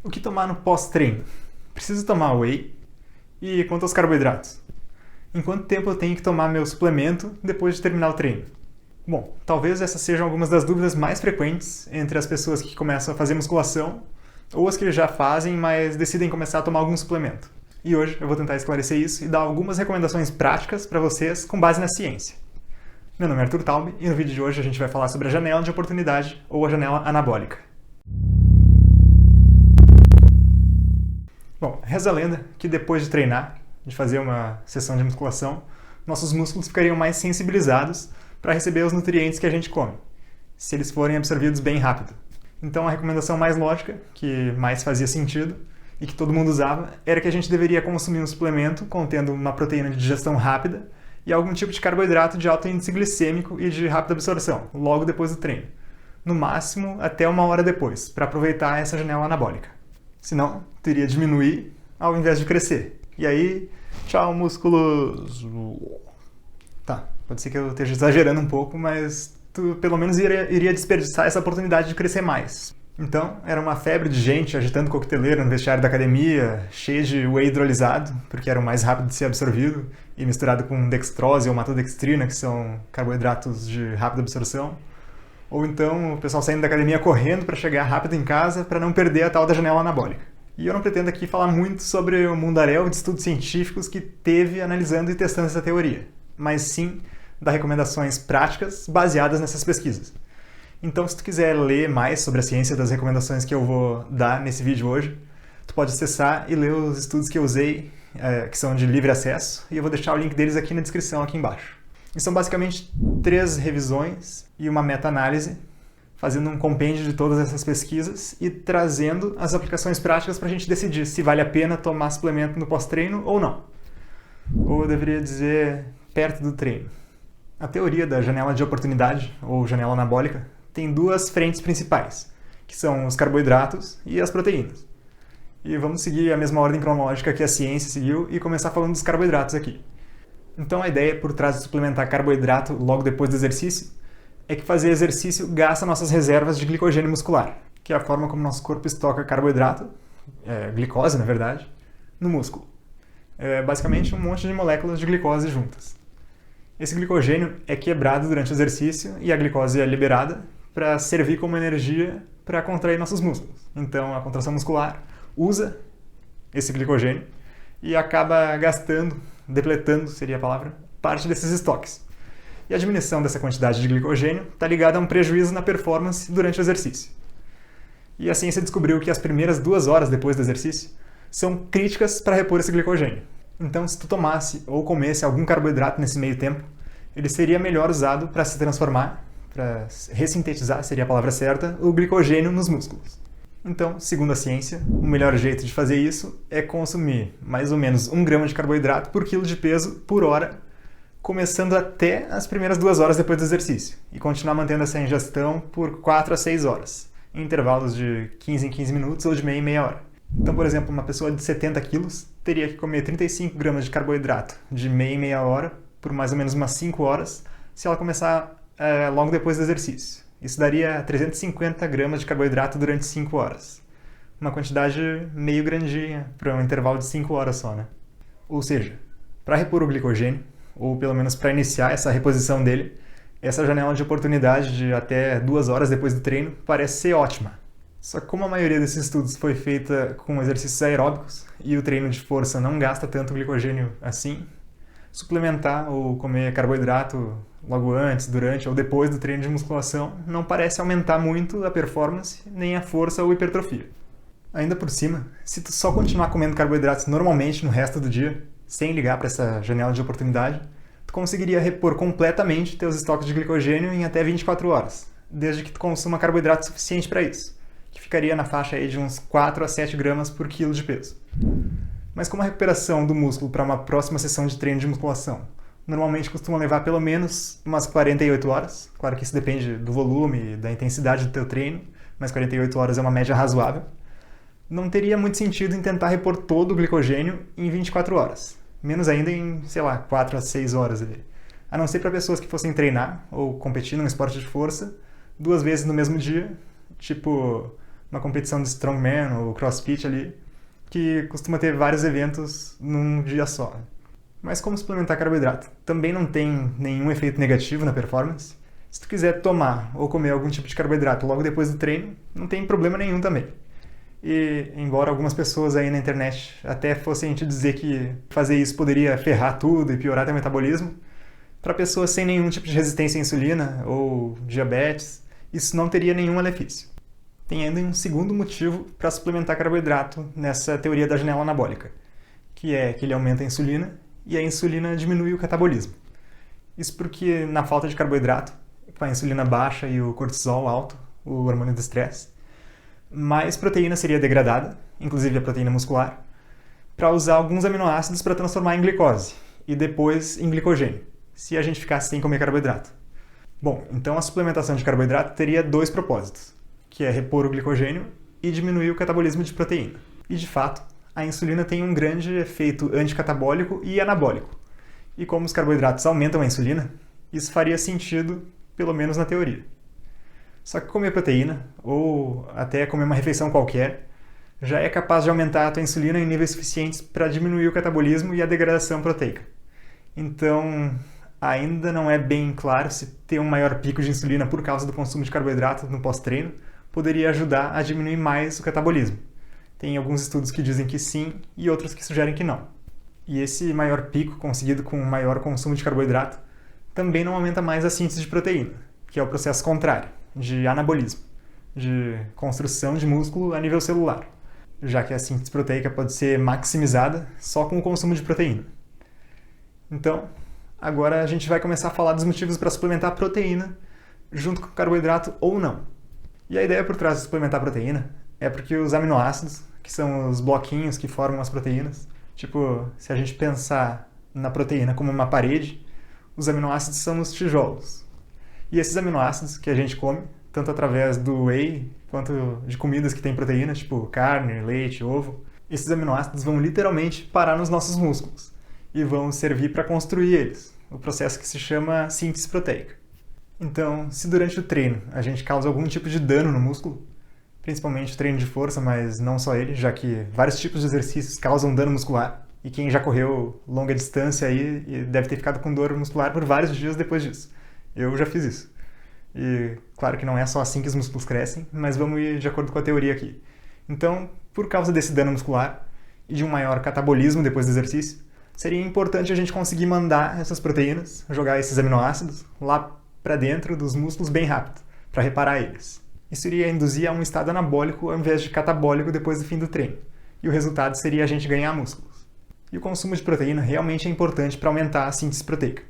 O que tomar no pós-treino? Preciso tomar whey? E quanto aos carboidratos? Em quanto tempo eu tenho que tomar meu suplemento depois de terminar o treino? Bom, talvez essas sejam algumas das dúvidas mais frequentes entre as pessoas que começam a fazer musculação ou as que já fazem, mas decidem começar a tomar algum suplemento. E hoje eu vou tentar esclarecer isso e dar algumas recomendações práticas para vocês com base na ciência. Meu nome é Arthur Taube e no vídeo de hoje a gente vai falar sobre a janela de oportunidade ou a janela anabólica. Bom, reza a lenda que depois de treinar, de fazer uma sessão de musculação, nossos músculos ficariam mais sensibilizados para receber os nutrientes que a gente come, se eles forem absorvidos bem rápido. Então a recomendação mais lógica, que mais fazia sentido e que todo mundo usava, era que a gente deveria consumir um suplemento contendo uma proteína de digestão rápida e algum tipo de carboidrato de alto índice glicêmico e de rápida absorção, logo depois do treino. No máximo, até 1 hora depois, para aproveitar essa janela anabólica. Senão, teria diminuir ao invés de crescer. E aí, tchau, músculos! Tá, pode ser que eu esteja exagerando um pouco, mas tu pelo menos iria desperdiçar essa oportunidade de crescer mais. Então, era uma febre de gente agitando coqueteleira no vestiário da academia, cheia de whey hidrolisado, porque era o mais rápido de ser absorvido, e misturado com dextrose ou maltodextrina, que são carboidratos de rápida absorção. Ou então o pessoal saindo da academia correndo para chegar rápido em casa para não perder a tal da janela anabólica. E eu não pretendo aqui falar muito sobre o mundaréu de estudos científicos que teve analisando e testando essa teoria, mas sim dar recomendações práticas baseadas nessas pesquisas. Então, se tu quiser ler mais sobre a ciência das recomendações que eu vou dar nesse vídeo hoje, tu pode acessar e ler os estudos que eu usei, que são de livre acesso, e eu vou deixar o link deles aqui na descrição, aqui embaixo. E são basicamente 3 revisões e uma meta-análise, fazendo um compêndio de todas essas pesquisas e trazendo as aplicações práticas para a gente decidir se vale a pena tomar suplemento no pós-treino ou não. Ou eu deveria dizer, perto do treino. A teoria da janela de oportunidade, ou janela anabólica, tem 2 frentes principais, que são os carboidratos e as proteínas. E vamos seguir a mesma ordem cronológica que a ciência seguiu e começar falando dos carboidratos aqui. Então a ideia por trás de suplementar carboidrato logo depois do exercício é que fazer exercício gasta nossas reservas de glicogênio muscular, que é a forma como nosso corpo estoca carboidrato, glicose na verdade, no músculo. É basicamente um monte de moléculas de glicose juntas. Esse glicogênio é quebrado durante o exercício e a glicose é liberada para servir como energia para contrair nossos músculos. Então a contração muscular usa esse glicogênio e acaba gastando, depletando seria a palavra, parte desses estoques. E a diminuição dessa quantidade de glicogênio está ligada a um prejuízo na performance durante o exercício. E a ciência descobriu que as primeiras 2 horas depois do exercício são críticas para repor esse glicogênio. Então, se tu tomasse ou comesse algum carboidrato nesse meio tempo, ele seria melhor usado para se transformar, para ressintetizar, seria a palavra certa, o glicogênio nos músculos. Então, segundo a ciência, o melhor jeito de fazer isso é consumir mais ou menos 1 grama de carboidrato por quilo de peso por hora, começando até as primeiras 2 horas depois do exercício, e continuar mantendo essa ingestão por 4 a 6 horas, em intervalos de 15 em 15 minutos ou de meia em meia hora. Então, por exemplo, uma pessoa de 70 quilos teria que comer 35 gramas de carboidrato de meia em meia hora, por mais ou menos umas 5 horas, se ela começar logo depois do exercício. Isso daria 350 gramas de carboidrato durante 5 horas. Uma quantidade meio grandinha para um intervalo de 5 horas só, né? Ou seja, para repor o glicogênio, ou pelo menos para iniciar essa reposição dele, essa janela de oportunidade de até 2 horas depois do treino parece ser ótima. Só que como a maioria desses estudos foi feita com exercícios aeróbicos e o treino de força não gasta tanto glicogênio assim, suplementar ou comer carboidrato logo antes, durante ou depois do treino de musculação não parece aumentar muito a performance, nem a força ou hipertrofia. Ainda por cima, se tu só continuar comendo carboidratos normalmente no resto do dia, sem ligar para essa janela de oportunidade, tu conseguiria repor completamente teus estoques de glicogênio em até 24 horas, desde que tu consuma carboidrato suficiente para isso, que ficaria na faixa aí de uns 4 a 7 gramas por quilo de peso. Mas como a recuperação do músculo para uma próxima sessão de treino de musculação normalmente costuma levar pelo menos umas 48 horas, claro que isso depende do volume e da intensidade do teu treino, mas 48 horas é uma média razoável, não teria muito sentido em tentar repor todo o glicogênio em 24 horas, menos ainda em, 4 a 6 horas ali. A não ser para pessoas que fossem treinar ou competir num esporte de força 2 vezes no mesmo dia, tipo uma competição de strongman ou crossfit ali, que costuma ter vários eventos num dia só. Mas como suplementar carboidrato também não tem nenhum efeito negativo na performance, se tu quiser tomar ou comer algum tipo de carboidrato logo depois do treino, não tem problema nenhum também. E embora algumas pessoas aí na internet até fossem te dizer que fazer isso poderia ferrar tudo e piorar teu metabolismo, para pessoas sem nenhum tipo de resistência à insulina ou diabetes, isso não teria nenhum malefício. Tem ainda um segundo motivo para suplementar carboidrato nessa teoria da janela anabólica, que é que ele aumenta a insulina e a insulina diminui o catabolismo. Isso porque na falta de carboidrato, com a insulina baixa e o cortisol alto, o hormônio do estresse, mais proteína seria degradada, inclusive a proteína muscular, para usar alguns aminoácidos para transformar em glicose e depois em glicogênio, se a gente ficasse sem comer carboidrato. Bom, então a suplementação de carboidrato teria dois propósitos, que é repor o glicogênio e diminuir o catabolismo de proteína. E de fato, a insulina tem um grande efeito anticatabólico e anabólico. E como os carboidratos aumentam a insulina, isso faria sentido, pelo menos na teoria. Só que comer proteína, ou até comer uma refeição qualquer, já é capaz de aumentar a tua insulina em níveis suficientes para diminuir o catabolismo e a degradação proteica. Então, ainda não é bem claro se ter um maior pico de insulina por causa do consumo de carboidrato no pós-treino poderia ajudar a diminuir mais o catabolismo. Tem alguns estudos que dizem que sim e outros que sugerem que não. E esse maior pico conseguido com um maior consumo de carboidrato também não aumenta mais a síntese de proteína, que é o processo contrário, de anabolismo, de construção de músculo a nível celular, já que a síntese proteica pode ser maximizada só com o consumo de proteína. Então, agora a gente vai começar a falar dos motivos para suplementar proteína junto com carboidrato ou não. E a ideia por trás de suplementar proteína é porque os aminoácidos, que são os bloquinhos que formam as proteínas, tipo, se a gente pensar na proteína como uma parede, os aminoácidos são os tijolos. E esses aminoácidos que a gente come, tanto através do whey, quanto de comidas que têm proteína, tipo carne, leite, ovo, esses aminoácidos vão literalmente parar nos nossos músculos e vão servir para construir eles, o processo que se chama síntese proteica. Então, se durante o treino a gente causa algum tipo de dano no músculo, principalmente treino de força, mas não só ele, já que vários tipos de exercícios causam dano muscular, e quem já correu longa distância aí deve ter ficado com dor muscular por vários dias depois disso. Eu já fiz isso. E claro que não é só assim que os músculos crescem, mas vamos ir de acordo com a teoria aqui. Então, por causa desse dano muscular e de um maior catabolismo depois do exercício, seria importante a gente conseguir mandar essas proteínas, jogar esses aminoácidos, lá para dentro dos músculos bem rápido, para reparar eles. Isso iria induzir a um estado anabólico ao invés de catabólico depois do fim do treino. E o resultado seria a gente ganhar músculos. E o consumo de proteína realmente é importante para aumentar a síntese proteica.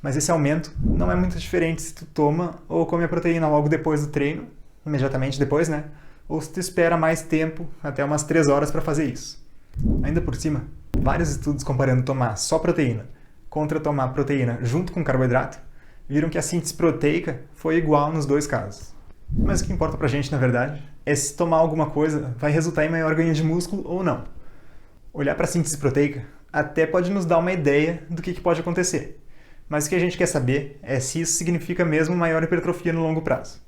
Mas esse aumento não é muito diferente se tu toma ou come a proteína logo depois do treino, imediatamente depois, né? Ou se tu espera mais tempo, até umas 3 horas para fazer isso. Ainda por cima, vários estudos comparando tomar só proteína contra tomar proteína junto com carboidrato viram que a síntese proteica foi igual nos dois casos. Mas o que importa pra gente, na verdade, é se tomar alguma coisa vai resultar em maior ganho de músculo ou não. Olhar para a síntese proteica até pode nos dar uma ideia do que pode acontecer. Mas o que a gente quer saber é se isso significa mesmo maior hipertrofia no longo prazo.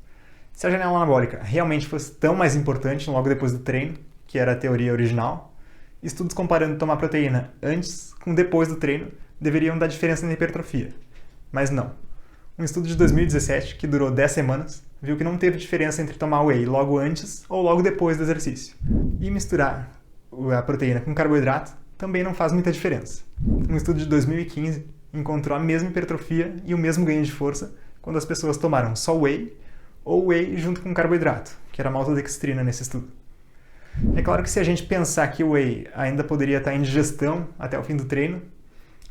Se a janela anabólica realmente fosse tão mais importante logo depois do treino, que era a teoria original, estudos comparando tomar proteína antes com depois do treino deveriam dar diferença na hipertrofia. Mas não. Um estudo de 2017, que durou 10 semanas, viu que não teve diferença entre tomar whey logo antes ou logo depois do exercício. E misturar a proteína com carboidrato também não faz muita diferença. Um estudo de 2015 encontrou a mesma hipertrofia e o mesmo ganho de força quando as pessoas tomaram só whey ou whey junto com carboidrato, que era maltodextrina nesse estudo. É claro que se a gente pensar que o whey ainda poderia estar em digestão até o fim do treino,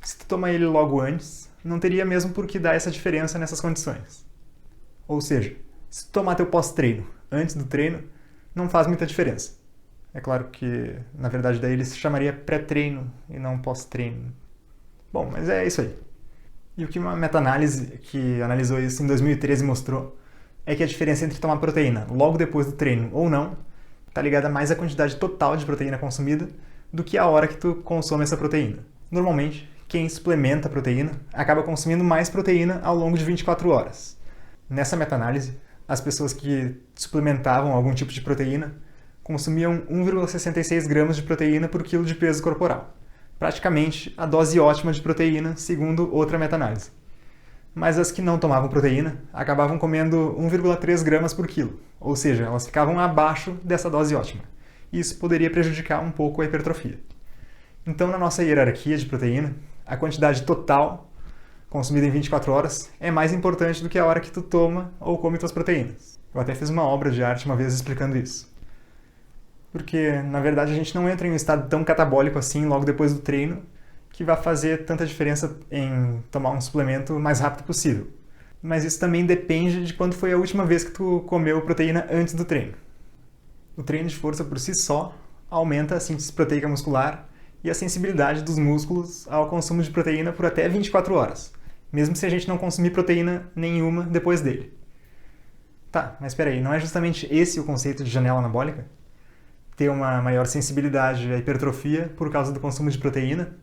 se tu tomar ele logo antes, não teria mesmo por que dar essa diferença nessas condições. Ou seja, se tu tomar teu pós-treino antes do treino, não faz muita diferença. É claro que, na verdade, daí ele se chamaria pré-treino e não pós-treino. Bom, mas é isso aí. E o que uma meta-análise que analisou isso em 2013 mostrou é que a diferença entre tomar proteína logo depois do treino ou não está ligada mais à quantidade total de proteína consumida do que a hora que tu consome essa proteína. Normalmente, quem suplementa a proteína acaba consumindo mais proteína ao longo de 24 horas. Nessa meta-análise, as pessoas que suplementavam algum tipo de proteína consumiam 1,66 gramas de proteína por quilo de peso corporal. Praticamente a dose ótima de proteína, segundo outra meta-análise. Mas as que não tomavam proteína acabavam comendo 1,3 gramas por quilo, ou seja, elas ficavam abaixo dessa dose ótima. E isso poderia prejudicar um pouco a hipertrofia. Então, na nossa hierarquia de proteína, a quantidade total consumida em 24 horas é mais importante do que a hora que tu toma ou come tuas proteínas. Eu até fiz uma obra de arte uma vez explicando isso. Porque, na verdade, a gente não entra em um estado tão catabólico assim logo depois do treino que vai fazer tanta diferença em tomar um suplemento o mais rápido possível. Mas isso também depende de quando foi a última vez que tu comeu proteína antes do treino. O treino de força por si só aumenta a síntese proteica muscular e a sensibilidade dos músculos ao consumo de proteína por até 24 horas, mesmo se a gente não consumir proteína nenhuma depois dele. Tá, mas espera aí, não é justamente esse o conceito de janela anabólica? Ter uma maior sensibilidade à hipertrofia por causa do consumo de proteína?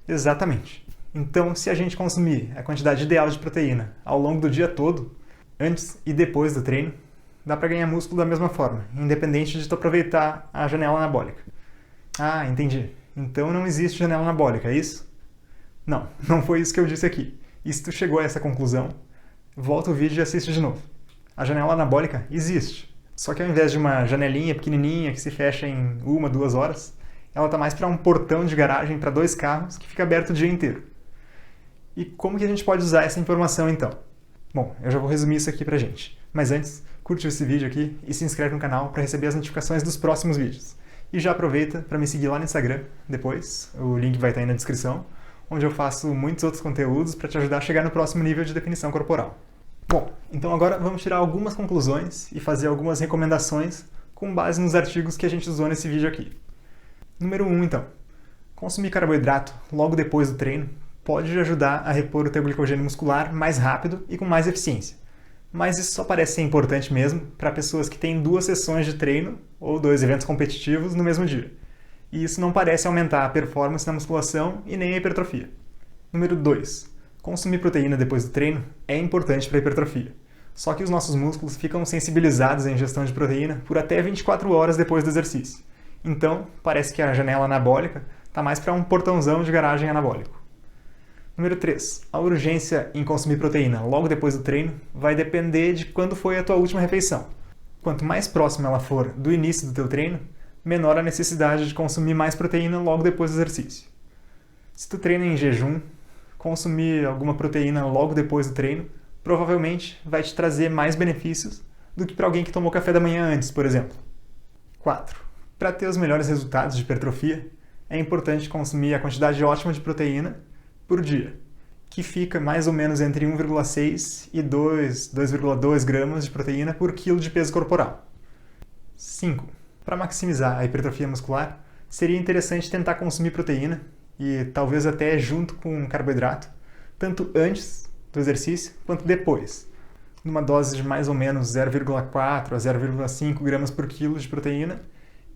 Exatamente. Então, se a gente consumir a quantidade ideal de proteína ao longo do dia todo, antes e depois do treino, dá para ganhar músculo da mesma forma, independente de tu aproveitar a janela anabólica. Ah, entendi. Então não existe janela anabólica, é isso? Não, não foi isso que eu disse aqui. E se tu chegou a essa conclusão, volta o vídeo e assiste de novo. A janela anabólica existe. Só que ao invés de uma janelinha pequenininha que se fecha em 1, 2 horas, ela está mais para um portão de garagem para 2 carros que fica aberto o dia inteiro. E como que a gente pode usar essa informação então? Bom, eu já vou resumir isso aqui pra gente. Mas antes, curte esse vídeo aqui e se inscreve no canal para receber as notificações dos próximos vídeos. E já aproveita para me seguir lá no Instagram depois, o link vai estar aí na descrição, onde eu faço muitos outros conteúdos para te ajudar a chegar no próximo nível de definição corporal. Bom, então agora vamos tirar algumas conclusões e fazer algumas recomendações com base nos artigos que a gente usou nesse vídeo aqui. Número 1, então. Consumir carboidrato logo depois do treino pode ajudar a repor o teu glicogênio muscular mais rápido e com mais eficiência. Mas isso só parece ser importante mesmo para pessoas que têm 2 sessões de treino ou 2 eventos competitivos no mesmo dia. E isso não parece aumentar a performance na musculação e nem a hipertrofia. Número 2. Consumir proteína depois do treino é importante para a hipertrofia. Só que os nossos músculos ficam sensibilizados à ingestão de proteína por até 24 horas depois do exercício. Então, parece que a janela anabólica está mais para um portãozão de garagem anabólico. Número 3. A urgência em consumir proteína logo depois do treino vai depender de quando foi a tua última refeição. Quanto mais próxima ela for do início do teu treino, menor a necessidade de consumir mais proteína logo depois do exercício. Se tu treina em jejum, consumir alguma proteína logo depois do treino provavelmente vai te trazer mais benefícios do que para alguém que tomou café da manhã antes, por exemplo. 4. Para ter os melhores resultados de hipertrofia, é importante consumir a quantidade ótima de proteína por dia, que fica mais ou menos entre 1,6 e 2,2 gramas de proteína por quilo de peso corporal. 5. Para maximizar a hipertrofia muscular, seria interessante tentar consumir proteína, e talvez até junto com carboidrato, tanto antes do exercício quanto depois, numa dose de mais ou menos 0,4 a 0,5 gramas por quilo de proteína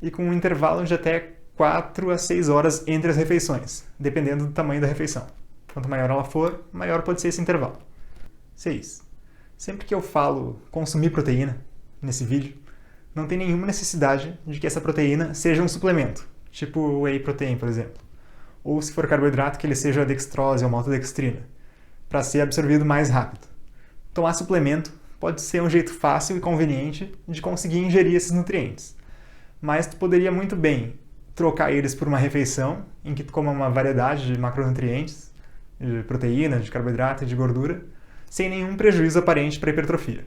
e com um intervalo de até 4 a 6 horas entre as refeições, dependendo do tamanho da refeição. Quanto maior ela for, maior pode ser esse intervalo. 6. Sempre que eu falo consumir proteína nesse vídeo, não tem nenhuma necessidade de que essa proteína seja um suplemento, tipo whey protein, por exemplo. Ou se for carboidrato, que ele seja dextrose ou maltodextrina, para ser absorvido mais rápido. Tomar suplemento pode ser um jeito fácil e conveniente de conseguir ingerir esses nutrientes, mas tu poderia muito bem trocar eles por uma refeição em que tu coma uma variedade de macronutrientes, de proteína, de carboidrato e de gordura, sem nenhum prejuízo aparente para a hipertrofia.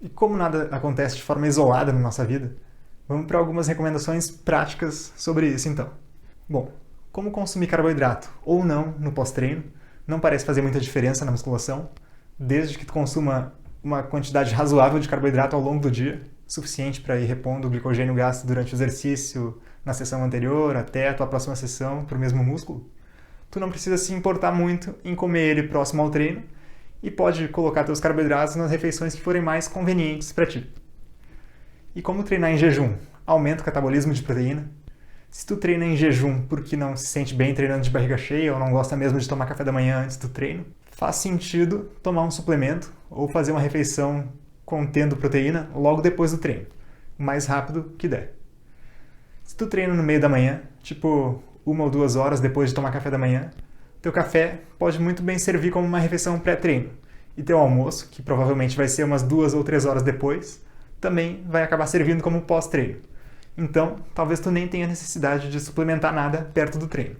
E como nada acontece de forma isolada na nossa vida, vamos para algumas recomendações práticas sobre isso então. Bom, como consumir carboidrato ou não no pós-treino não parece fazer muita diferença na musculação, desde que tu consuma uma quantidade razoável de carboidrato ao longo do dia, suficiente para ir repondo o glicogênio gasto durante o exercício na sessão anterior até a tua próxima sessão para o mesmo músculo. Tu não precisa se importar muito em comer ele próximo ao treino e pode colocar teus carboidratos nas refeições que forem mais convenientes para ti. E como treinar em jejum aumenta o catabolismo de proteína? Se tu treina em jejum porque não se sente bem treinando de barriga cheia ou não gosta mesmo de tomar café da manhã antes do treino, faz sentido tomar um suplemento ou fazer uma refeição contendo proteína logo depois do treino, o mais rápido que der. Se tu treina no meio da manhã, tipo 1 ou 2 horas depois de tomar café da manhã, teu café pode muito bem servir como uma refeição pré-treino, e teu almoço, que provavelmente vai ser umas 2 ou 3 horas depois, também vai acabar servindo como pós-treino. Então, talvez tu nem tenha necessidade de suplementar nada perto do treino.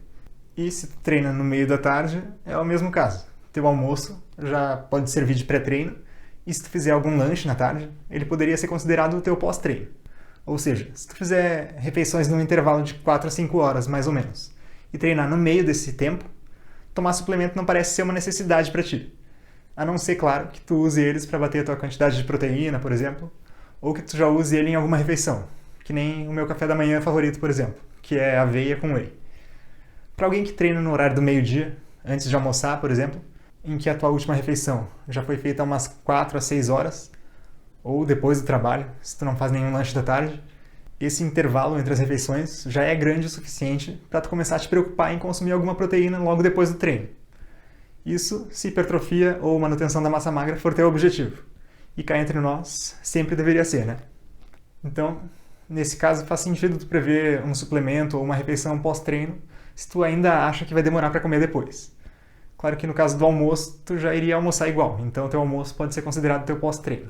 E se tu treina no meio da tarde, é o mesmo caso. Teu almoço já pode servir de pré-treino, e se tu fizer algum lanche na tarde, ele poderia ser considerado o teu pós-treino. Ou seja, se tu fizer refeições num intervalo de 4 a 5 horas, mais ou menos, e treinar no meio desse tempo, tomar suplemento não parece ser uma necessidade para ti. A não ser, claro, que tu use eles para bater a tua quantidade de proteína, por exemplo, ou que tu já use ele em alguma refeição, que nem o meu café da manhã favorito, por exemplo, que é aveia com whey. Para alguém que treina no horário do meio-dia, antes de almoçar, por exemplo, em que a tua última refeição já foi feita umas 4 a 6 horas, ou depois do trabalho, se tu não faz nenhum lanche da tarde, esse intervalo entre as refeições já é grande o suficiente para tu começar a te preocupar em consumir alguma proteína logo depois do treino. Isso se hipertrofia ou manutenção da massa magra for teu objetivo. E cá entre nós, sempre deveria ser, né? Então, nesse caso, faz sentido tu prever um suplemento ou uma refeição pós-treino se tu ainda acha que vai demorar para comer depois. Claro que no caso do almoço, tu já iria almoçar igual, então teu almoço pode ser considerado teu pós-treino.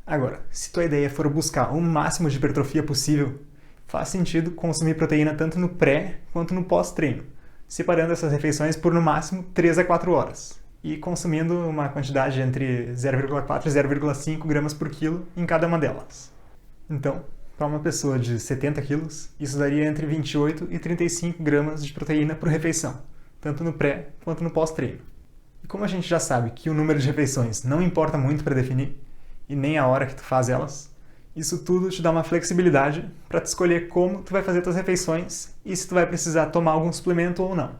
Agora, se tua ideia for buscar o máximo de hipertrofia possível, faz sentido consumir proteína tanto no pré quanto no pós-treino, separando essas refeições por no máximo 3 a 4 horas e consumindo uma quantidade entre 0,4 e 0,5 gramas por quilo em cada uma delas. Então, para uma pessoa de 70 quilos, isso daria entre 28 e 35 gramas de proteína por refeição, tanto no pré quanto no pós-treino. E como a gente já sabe que o número de refeições não importa muito para definir, e nem a hora que tu faz elas, isso tudo te dá uma flexibilidade para te escolher como tu vai fazer tuas refeições e se tu vai precisar tomar algum suplemento ou não.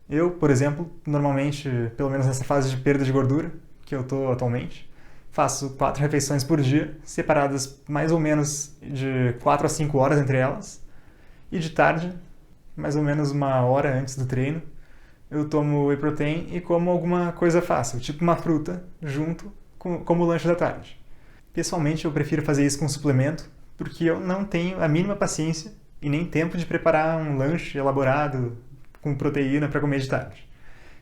Eu, por exemplo, normalmente, pelo menos nessa fase de perda de gordura, que eu estou atualmente, faço 4 refeições por dia, separadas mais ou menos de 4 a 5 horas entre elas, e de tarde, mais ou menos 1 hora antes do treino, eu tomo whey protein e como alguma coisa fácil, tipo uma fruta, junto como lanche da tarde. Pessoalmente, eu prefiro fazer isso com suplemento, porque eu não tenho a mínima paciência e nem tempo de preparar um lanche elaborado com proteína para comer de tarde.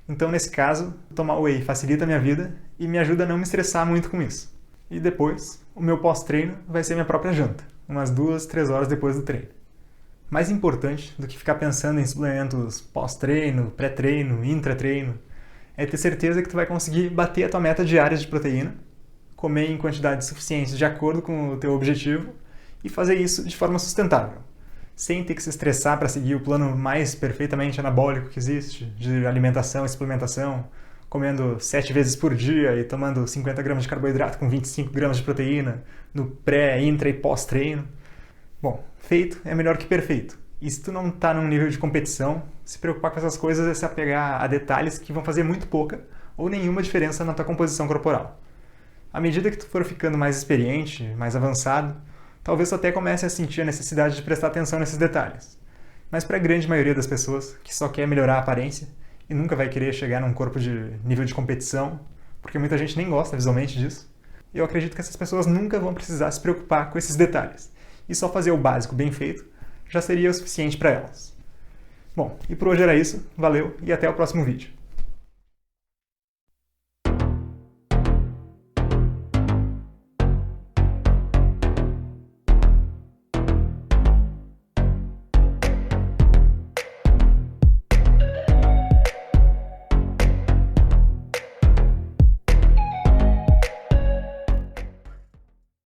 Então, nesse caso, tomar whey facilita a minha vida e me ajuda a não me estressar muito com isso. E depois, o meu pós-treino vai ser minha própria janta, umas 2, 3 horas depois do treino. Mais importante do que ficar pensando em suplementos pós-treino, pré-treino, intra-treino, é ter certeza que tu vai conseguir bater a tua meta diária de proteína, comer em quantidades suficientes de acordo com o teu objetivo e fazer isso de forma sustentável, sem ter que se estressar para seguir o plano mais perfeitamente anabólico que existe, de alimentação e suplementação, comendo 7 vezes por dia e tomando 50 gramas de carboidrato com 25 gramas de proteína no pré, intra e pós-treino. Bom, feito é melhor que perfeito. E se tu não tá num nível de competição, se preocupar com essas coisas é se apegar a detalhes que vão fazer muito pouca ou nenhuma diferença na tua composição corporal. À medida que tu for ficando mais experiente, mais avançado, talvez tu até comece a sentir a necessidade de prestar atenção nesses detalhes. Mas para a grande maioria das pessoas que só quer melhorar a aparência e nunca vai querer chegar num corpo de nível de competição, porque muita gente nem gosta visualmente disso, eu acredito que essas pessoas nunca vão precisar se preocupar com esses detalhes. E só fazer o básico bem feito já seria o suficiente para elas. Bom, e por hoje era isso. Valeu e até o próximo vídeo.